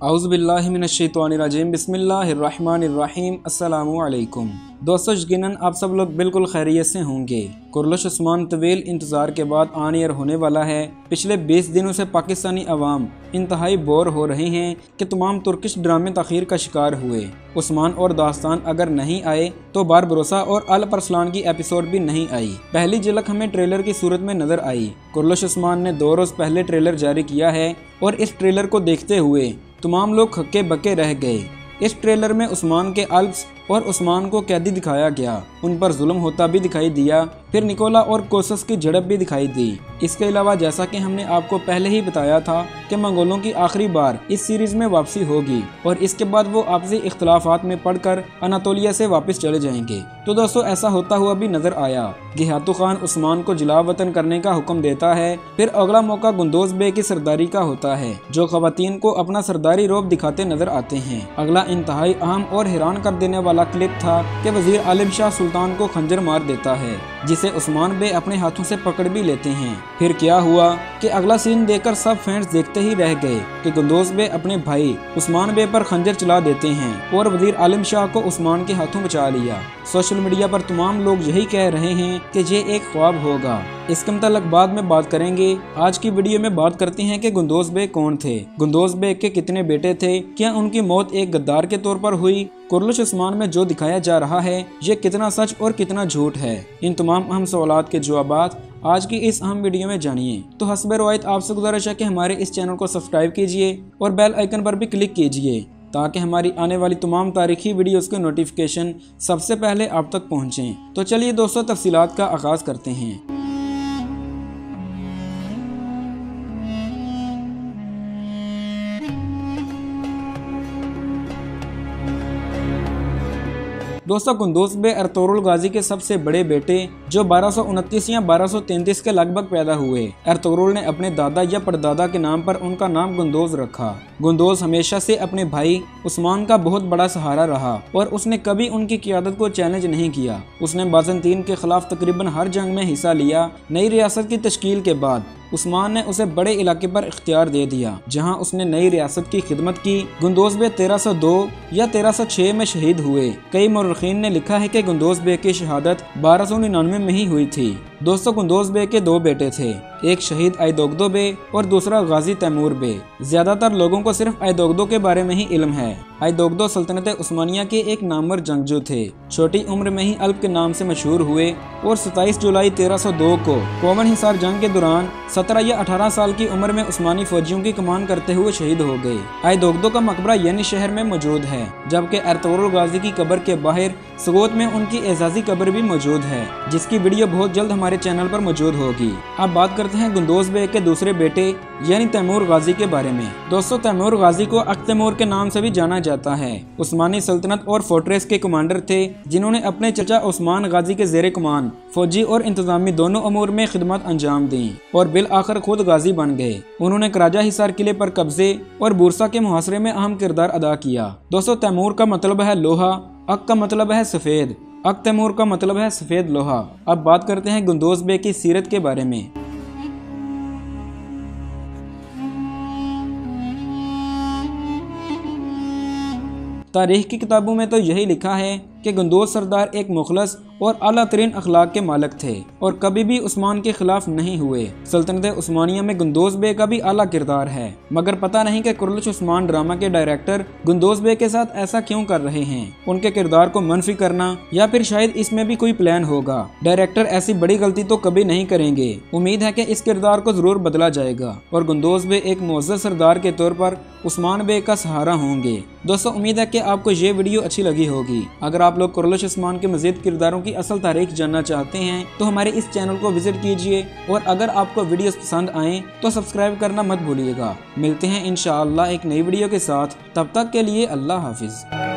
औज़ुबिल्लाहि मिनश्शैतानिर्रजीम बिस्मिल्लाहिर्रहमानिर्रहीम अस्सलामु अलैकुम। दोस्तों, यकीनन आप सब लोग बिल्कुल खैरियत से होंगे। कुर्रश उस्मान तवील इंतज़ार के बाद ऑन एयर होने वाला है। पिछले 20 दिनों से पाकिस्तानी अवाम इंतहाई बोर हो रहे हैं कि तमाम तुर्किश ड्रामे तख़ीर का शिकार हुए। उस्मान और दास्तान अगर नहीं आए तो बार भरोसा और अल परसलान की एपिसोड भी नहीं आई। पहली झलक हमें ट्रेलर की सूरत में नजर आई। कुर्रश उस्मान ने 2 रोज़ पहले ट्रेलर जारी किया है और इस ट्रेलर को देखते हुए तमाम लोग हक्के बक्के रह गए। इस ट्रेलर में उस्मान के अल्प्स और उस्मान को कैदी दिखाया गया, उन पर जुल्म होता भी दिखाई दिया। फिर निकोला और कोसस की झड़प भी दिखाई दी। इसके अलावा जैसा कि हमने आपको पहले ही बताया था कि मंगोलों की आखिरी बार इस सीरीज में वापसी होगी और इसके बाद वो आपसी इख्तलाफात में पड़कर अनातोलिया से वापस चले जाएंगे। तो दोस्तों, ऐसा होता हुआ भी नजर आया। गियातो खान उस्मान को जिला वतन करने का हुक्म देता है। फिर अगला मौका गुंदोज बे की सरदारी का होता है, जो खवातीन को अपना सरदारी रोब दिखाते नजर आते हैं। अगला इंतहाई अहम और हैरान कर देने वाला क्लिप था कि वजीर आलिम शाह सुल्तान को खंजर मार देता है, जिसे उस्मान बे अपने हाथों से पकड़ भी लेते हैं। फिर क्या हुआ कि अगला सीन देखकर सब फैंस देखते ही रह गए कि गुंदोज बे अपने भाई उस्मान बे पर खंजर चला देते हैं और वजीर आलिम शाह को उस्मान के हाथों बचा लिया। सोशल मीडिया पर तमाम लोग यही कह रहे हैं कि ये एक ख्वाब होगा। इसके मुताल्लिक बाद में बात करेंगे। आज की वीडियो में बात करते हैं कि गुंदोज बे कौन थे, गुंदोज बे के कितने बेटे थे, क्या उनकी मौत एक गद्दार के तौर पर हुई, कुर्रश उस्मान में जो दिखाया जा रहा है ये कितना सच और कितना झूठ है। इन तमाम अहम सवालात के जवाबात आज की इस अहम वीडियो में जानिए। तो हस्ब रवायत आपसे गुजारिश है कि हमारे इस चैनल को सब्सक्राइब कीजिए और बेल आइकन पर भी क्लिक कीजिए ताकि हमारी आने वाली तमाम तारीखी वीडियोस के नोटिफिकेशन सबसे पहले आप तक पहुंचें। तो चलिए दोस्तों, तफसीलात का आगाज़ करते हैं। दोस्तों, गुंदोज बे अर्तुगरुल गाजी के सबसे बड़े बेटे जो 1229 या 1233 के लगभग पैदा हुए। अर्तुगरुल ने अपने दादा या परदादा के नाम पर उनका नाम गुंदोज रखा। गुंदोज हमेशा से अपने भाई उस्मान का बहुत बड़ा सहारा रहा और उसने कभी उनकी क़ियादत को चैलेंज नहीं किया। उसने बाज़ंतीन के खिलाफ तकरीबन हर जंग में हिस्सा लिया। नई रियासत की तश्कील के बाद उस्मान ने उसे बड़े इलाके पर इख्तियार दे दिया, जहां उसने नई रियासत की खिदमत की। गुंदोज बे 1302 या 1306 में शहीद हुए। कई मुर्रिखीन ने लिखा है कि गुंदोज बे की शहादत 1299 में ही हुई थी। दोस्तों, गुंदोज बे के 2 बेटे थे, एक शहीद आइदोगदो बे और दूसरा गाजी तैमूर बे। ज्यादातर लोगों को सिर्फ आइदोगदो के बारे में ही इल्म है। आइदोगदो सल्तनत उस्मानिया के एक नामवर जंगजू थे। छोटी उम्र में ही अल्प के नाम से मशहूर हुए और 27 जुलाई 1302 को कोमन हिसार जंग के दौरान 17 या 18 साल की उम्र में उस्मानी फौजियों की कमान करते हुए शहीद हो गए। आइदोगदो का मकबरा यानी शहर में मौजूद है, जबकि अर्तुगरुल गाजी की कब्र के बाहर सगोत में उनकी एजाजी कब्र भी मौजूद है, जिसकी वीडियो बहुत जल्द हमारे चैनल पर मौजूद होगी। अब बात करते हैं गुंदोज बे के दूसरे बेटे यानी तैमूर गाजी के बारे में। दोस्तों, तैमूर गाजी को अख्तमूर के नाम से भी जाना जाता है। उस्मानी सल्तनत और फोर्ट्रेस के कमांडर थे, जिन्होंने अपने चचा उस्मान गाजी के जेरे कमान फौजी और इंतजामी दोनों अमूर में खिदमत अंजाम दी और बिल आखिर खुद गाजी बन गए। उन्होंने कराजा हिसार किले पर कब्जे और बुरसा के मुहासरे में अहम किरदार अदा किया। दोस्तों, तैमूर का मतलब है लोहा, अक का मतलब है सफेद, अक तैमूर का मतलब है सफेद लोहा। अब बात करते हैं गुंदोज बे की सीरत के बारे में। तारीख की किताबों में तो यही लिखा है कि गुंदोज सरदार एक मुखलस और आला तरीन अखलाक के मालिक थे और कभी भी उस्मान के खिलाफ नहीं हुए। सल्तनत उस्मानिया में गुंदोज बे का भी आला किरदार है, मगर पता नहीं कि कुर्रश उस्मान ड्रामा के डायरेक्टर गुंदोज बे के साथ ऐसा क्यों कर रहे हैं। उनके किरदार को मनफी करना या फिर शायद इसमें भी कोई प्लान होगा। डायरेक्टर ऐसी बड़ी गलती तो कभी नहीं करेंगे। उम्मीद है कि इस किरदार को जरूर बदला जाएगा और गुंदोज बे एक मुअज़्ज़ज़ सरदार के तौर पर उस्मान बे का सहारा होंगे। दोस्तों, उम्मीद है कि आपको ये वीडियो अच्छी लगी होगी। अगर आप लोग कुर्रश उस्मान के मज़ीद किरदारों की असल तारीख जानना चाहते हैं तो हमारे इस चैनल को विजिट कीजिए और अगर आपको वीडियोस पसंद आएँ तो सब्सक्राइब करना मत भूलिएगा। मिलते हैं इंशाअल्लाह एक नई वीडियो के साथ, तब तक के लिए अल्लाह हाफिज़।